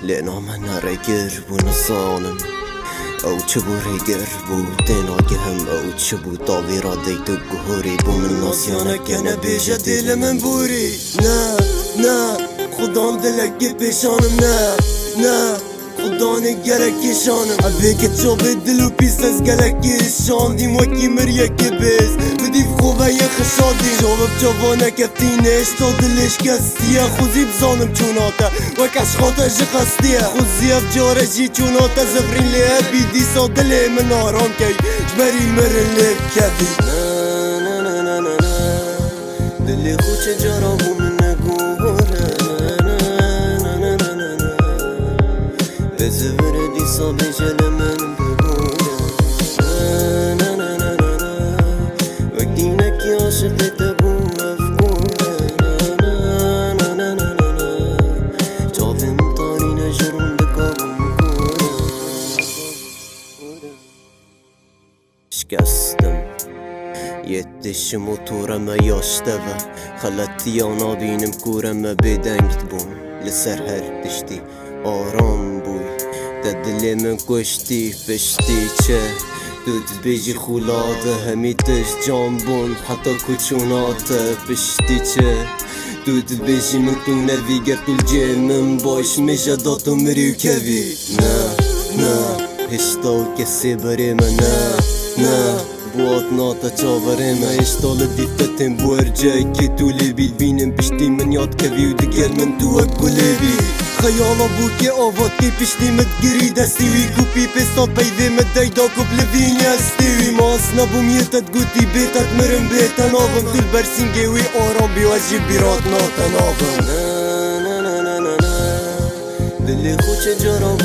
لأنه من ريقر ونصانم او چبو ریگر بود دناگه هم او چبو طاوی را دیت گهوری بو من ناسیانه کنه بیشه دل من بوری نه خدام دلک پیشانم نه خدا نگرکی شانم عبی که چوبه دلو پیست از گلکی شاندیم وکی مریه که بیز بدیف خوبه یه خشادی جواب جوانه کفتینش تا دلش کستیه خوزی بزانم چوناته وکش خاطر جی قصدیه خوزی اف جاره جی چوناته زفرین لیه بیدی سا دلی من آرام کی جبری مرن لیب کبی نه دلی خوچه جارا بو من نگوره بزفر دیسا بجل من بگوره وقتی نکی عاشق تبو افکوره جاویم تاری نجرون بکابم کوره شکستم یتش موتورم یاشتوه خلطی آنا بینم کورم بدنگت بوم لسر هر دشتی آرام بوی دلی من کشتی پشتی چه دود بیجی خولاده همی تش جان بون حتی کچوناته پشتی چه دود بیجی من تو نویگر کل جه من باش میشه داتو مریو کوی نه هشتا کسی بری من نه بوات ناتا چاوره ما اشتال دیفتتن بو ارجای که تولی بینم پشتی من یاد کوی و دگر من تو اکولی بی خیالا بو که آواد که پشتی مد گری دستیوی کوپی پستاد پیوه مد دیدا کبل بینی استیوی ماس نبوم یتت گوتی بیتت مرم بیتن آبم دل برسینگوی آرام بیواجی بیرات ناتن آبم نه دلی خوچه جارا